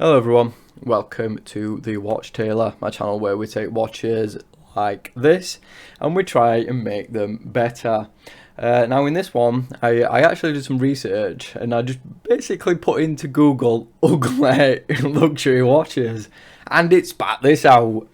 Hello everyone, welcome to the Watch Tailor, my channel where we take watches like this and we try and make them better. Now in this one, I actually did some research and I just basically put into Google ugly luxury watches and it spat this out.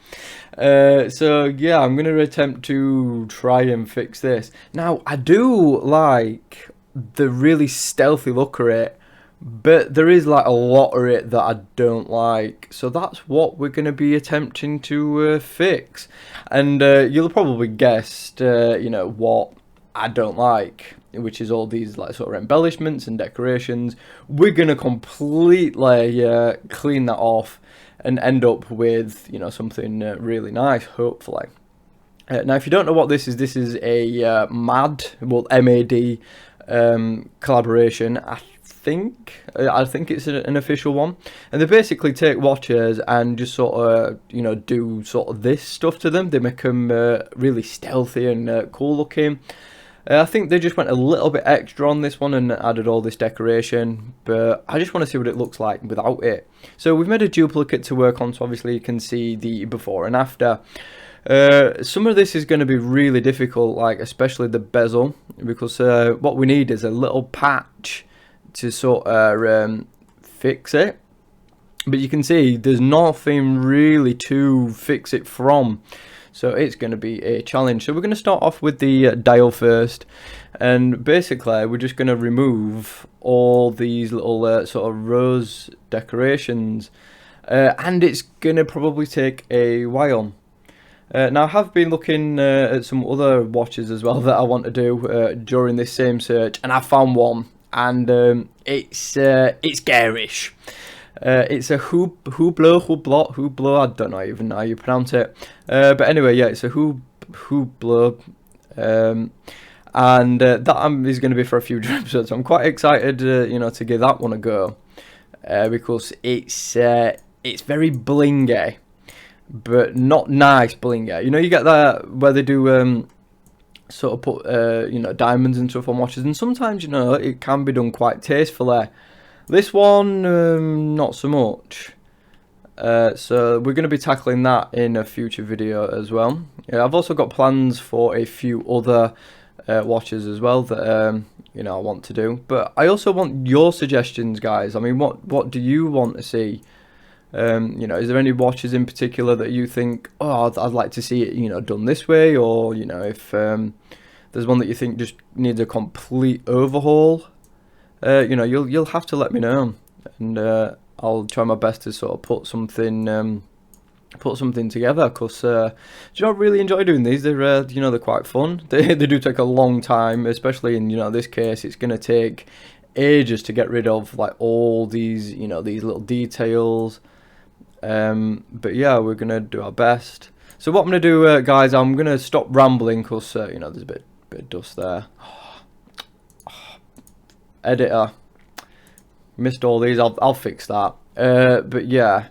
So yeah, I'm going to attempt to try and fix this. Now I do like the really stealthy look of it, but there is like a lot of it that I don't like, so that's what we're going to be attempting to fix. And you'll probably guessed, what I don't like, which is all these like sort of embellishments and decorations. We're going to completely clean that off and end up with something really nice, hopefully. Now, if you don't know what this is a MAD collaboration. I think it's an official one, and they basically take watches and just sort of do sort of this stuff to them. They make them really stealthy and cool looking. I think they just went a little bit extra on this one and added all this decoration, but I just want to see what it looks like without it. So we've made a duplicate to work on, so obviously you can see the before and after. Some of this is going to be really difficult, like especially the bezel, because what we need is a little patch to sort of fix it. But you can see there's nothing really to fix it from, so it's going to be a challenge. So we're going to start off with the dial first, and basically we're just going to remove all these little sort of rose decorations, and it's going to probably take a while. Now I have been looking at some other watches as well that I want to do during this same search, and I found one, and it's garish. It's a Hublot, I don't know even how you pronounce it. But anyway, yeah, it's a Hublot, and that is going to be for a future episode. So I'm quite excited, to give that one a go, because it's very blingy, but not nice blingy. You get that where they do sort of put diamonds and stuff on watches, and sometimes it can be done quite tastefully. This one not so much. So we're going to be tackling that in a future video as well. Yeah, I've also got plans for a few other watches as well that I want to do, but I also want your suggestions, guys. I mean, what do you want to see? Is there any watches in particular that you think, oh, I'd like to see it, done this way, or if there's one that you think just needs a complete overhaul, you'll have to let me know, and I'll try my best to sort of put something together. Because I really enjoy doing these. They're they're quite fun. They do take a long time, especially in this case. It's gonna take ages to get rid of like all these these little details. But yeah, we're gonna do our best. So what I'm gonna do, guys, I'm gonna stop rambling because there's a bit of dust there. Editor, missed all these. I'll fix that. But yeah,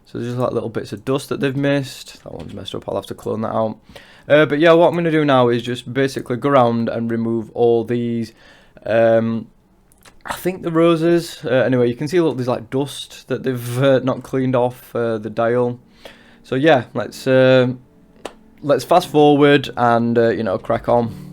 so there's just like little bits of dust that they've missed. That one's messed up. I'll have to clone that out. But yeah, what I'm gonna do now is just basically go around and remove all these. I think the roses. Anyway, you can see, look, there's like dust that they've not cleaned off the dial. So yeah, let's fast forward and crack on.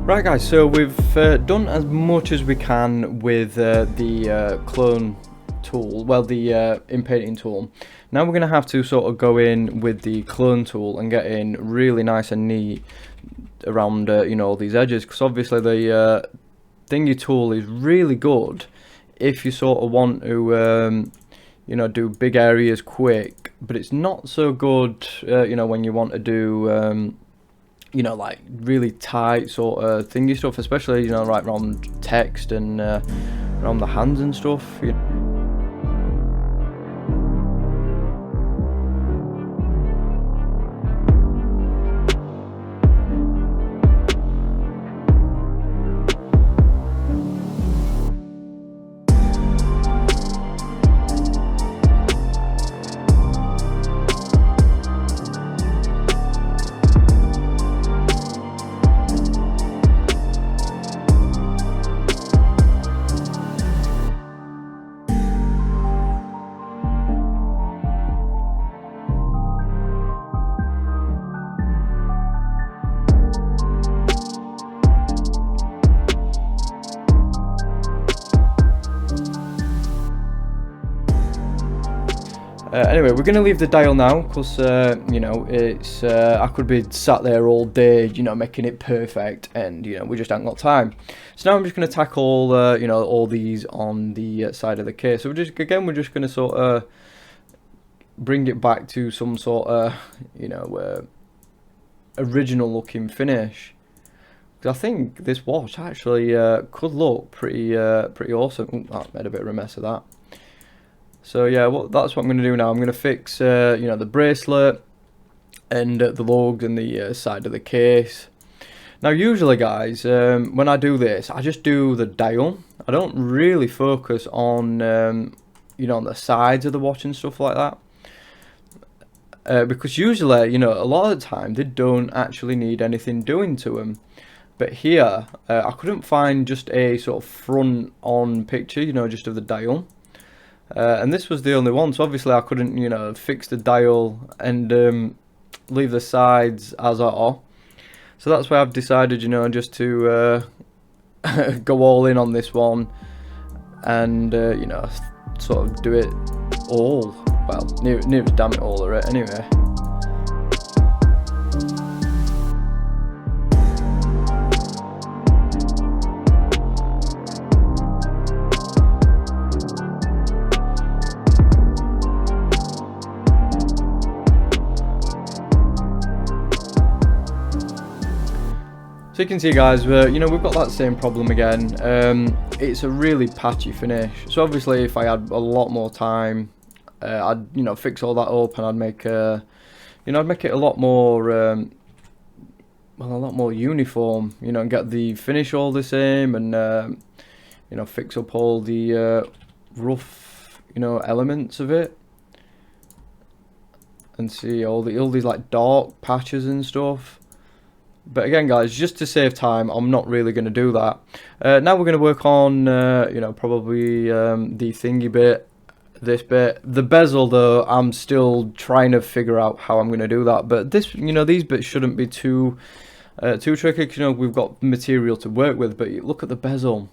Right, guys, so we've done as much as we can with the clone tool, well, the in-painting tool. Now we're going to have to sort of go in with the clone tool and get in really nice and neat around all these edges, because obviously the thingy tool is really good if you sort of want to do big areas quick, but it's not so good when you want to do you know, like really tight sort of thingy stuff, especially, you know, right around text and around the hands and stuff. You know. Anyway, we're going to leave the dial now because, you know, it's I could be sat there all day, you know, making it perfect, and, you know, we just haven't got time. So now I'm just going to tackle, you know, all these on the side of the case. So we're just going to sort of bring it back to some sort of, you know, original looking finish. Because I think this watch actually could look pretty awesome. Ooh, I made a bit of a mess of that. So yeah, that's what I'm going to do now. I'm going to fix, you know, the bracelet and the lugs and the side of the case. Now, usually, guys, when I do this, I just do the dial. I don't really focus on, you know, on the sides of the watch and stuff like that. Because usually, you know, a lot of the time, they don't actually need anything doing to them. But here, I couldn't find just a sort of front-on picture, you know, just of the dial. And this was the only one, so obviously I couldn't, you know, fix the dial and leave the sides as are. So that's why I've decided, you know, just to go all in on this one and, you know, sort of do it all. Well, near as damn it all of it anyway. So you can see, guys, you know, we've got that same problem again. It's a really patchy finish. So obviously, if I had a lot more time, I'd, you know, fix all that up, and I'd make you know, I'd make it a lot more, well, a lot more uniform. You know, and get the finish all the same, and you know, fix up all the rough, you know, elements of it, and see all these like dark patches and stuff. But again, guys, just to save time, I'm not really going to do that. Now we're going to work on, you know, probably the thingy bit, this bit. The bezel, though, I'm still trying to figure out how I'm going to do that. But this, you know, these bits shouldn't be too tricky. You know, we've got material to work with. But look at the bezel.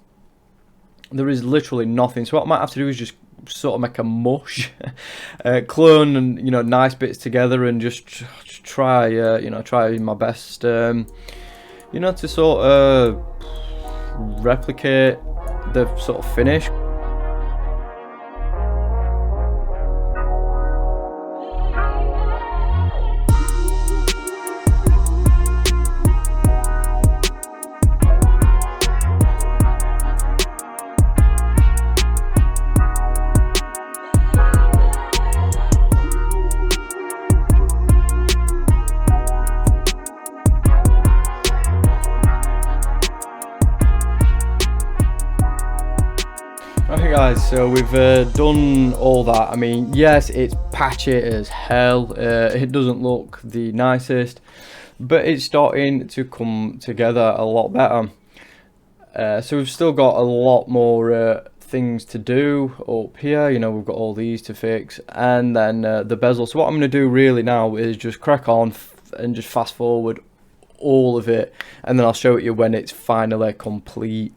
There is literally nothing. So what I might have to do is just sort of make a mush, clone and, you know, nice bits together, and just try, you know, try my best, you know, to sort of replicate the sort of finish. Okay, guys, so we've done all that. I mean, yes, it's patchy as hell. It doesn't look the nicest, but it's starting to come together a lot better. So we've still got a lot more things to do up here. You know, we've got all these to fix, and then the bezel. So what I'm going to do really now is just crack on and just fast forward all of it, and then I'll show it you when it's finally complete.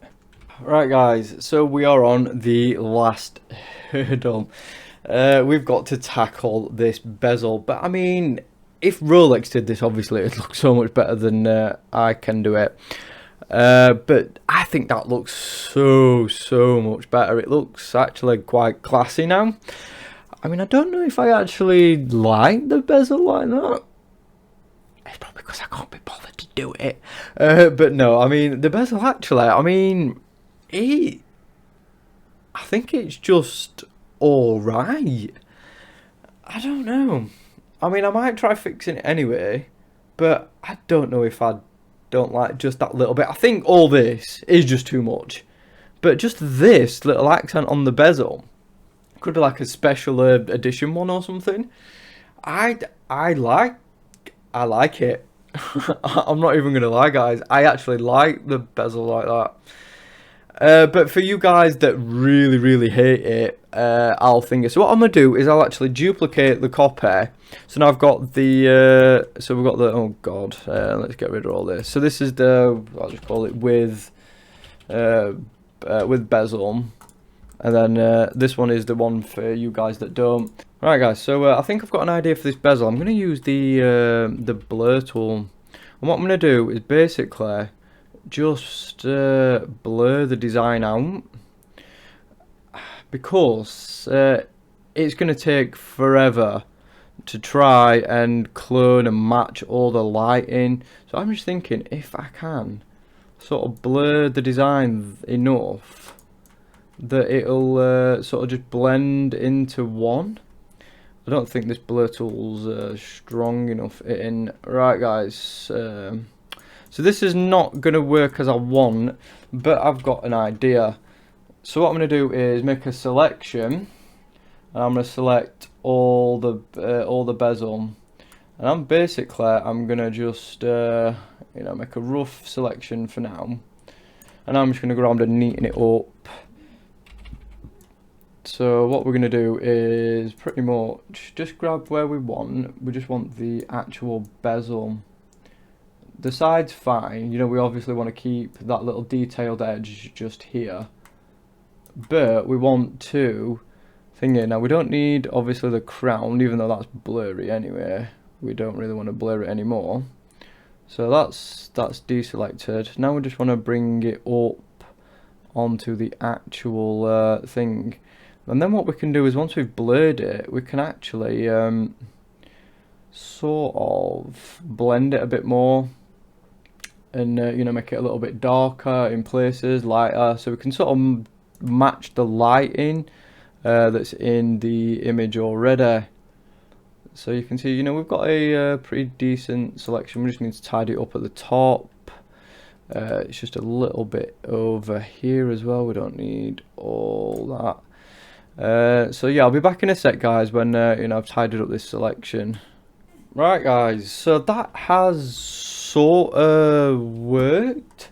Right, guys, so we are on the last hurdle. We've got to tackle this bezel, but I mean, if Rolex did this, obviously it'd look so much better than I can do it. But I think that looks so much better. It looks actually quite classy now. I mean, I don't know if I actually like the bezel like that. It's probably because I can't be bothered to do it. But no, I mean, the bezel actually, I mean, I think it's just alright. I don't know. I mean, I might try fixing it anyway, but I don't know if I don't like just that little bit. I think all this is just too much. But just this little accent on the bezel could be like a special edition one or something. I like it. I'm not even gonna lie, guys. I actually like the bezel like that. But for you guys that really hate it, I'll think it. So what I'm gonna do is I'll actually duplicate the copy. So now I've got the so we've got the, oh god, let's get rid of all this. So this is the, I'll just call it with bezel, and then this one is the one for you guys that don't. Right guys, so I think I've got an idea for this bezel. I'm going to use the blur tool, and what I'm going to do is basically just blur the design out, because it's going to take forever to try and clone and match all the lighting. So I'm just thinking if I can sort of blur the design enough that it'll sort of just blend into one. I don't think this blur tool's strong enough in. Right guys, so this is not going to work as I want, but I've got an idea. So what I'm going to do is make a selection, and I'm going to select all the bezel, and I'm going to just you know, make a rough selection for now, and I'm just going to go around and neaten it up. So what we're going to do is pretty much just grab where we want. We just want the actual bezel. The side's fine, you know, we obviously want to keep that little detailed edge just here, but we want to now we don't need obviously the crown, even though that's blurry anyway. We don't really want to blur it anymore, so that's deselected. Now we just want to bring it up onto the actual thing. And then what we can do is, once we've blurred it, we can actually sort of blend it a bit more, and you know, make it a little bit darker in places, lighter, so we can sort of match the lighting that's in the image already. So you can see, you know, we've got a pretty decent selection. We just need to tidy it up at the top. It's just a little bit over here as well. We don't need all that. So yeah, I'll be back in a sec, guys, when you know, I've tidied up this selection. Right guys, so that has sort of worked.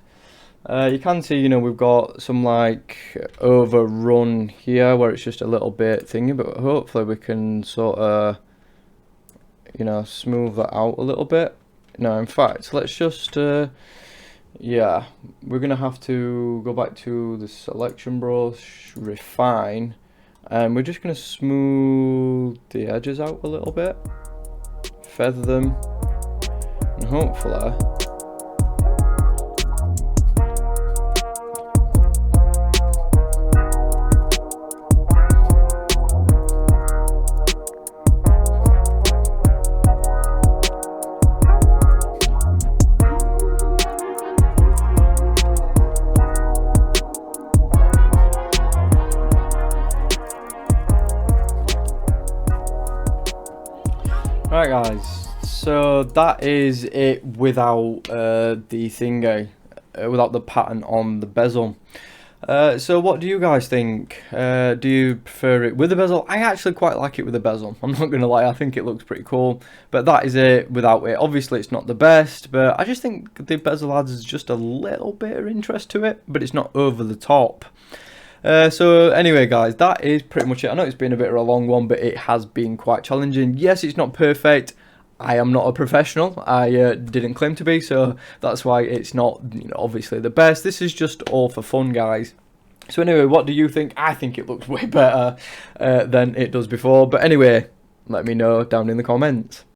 You can see, you know, we've got some like overrun here where it's just a little bit thingy, but hopefully we can sort of, you know, smooth that out a little bit. No, in fact, let's just yeah, we're gonna have to go back to the selection brush, refine, and we're just going to smooth the edges out a little bit, feather them, and hopefully Right guys, so that is it without the thingy, without the pattern on the bezel. So what do you guys think? Do you prefer it with the bezel? I actually quite like it with the bezel, I'm not going to lie, I think it looks pretty cool. But that is it without it. Obviously it's not the best, but I just think the bezel adds just a little bit of interest to it, but it's not over the top. So anyway guys, that is pretty much it. I know it's been a bit of a long one, but it has been quite challenging. Yes, it's not perfect. I am not a professional. I didn't claim to be, so that's why it's not, you know, obviously the best. This is just all for fun, guys. So anyway, what do you think? I think it looks way better than it does before. But anyway, let me know down in the comments.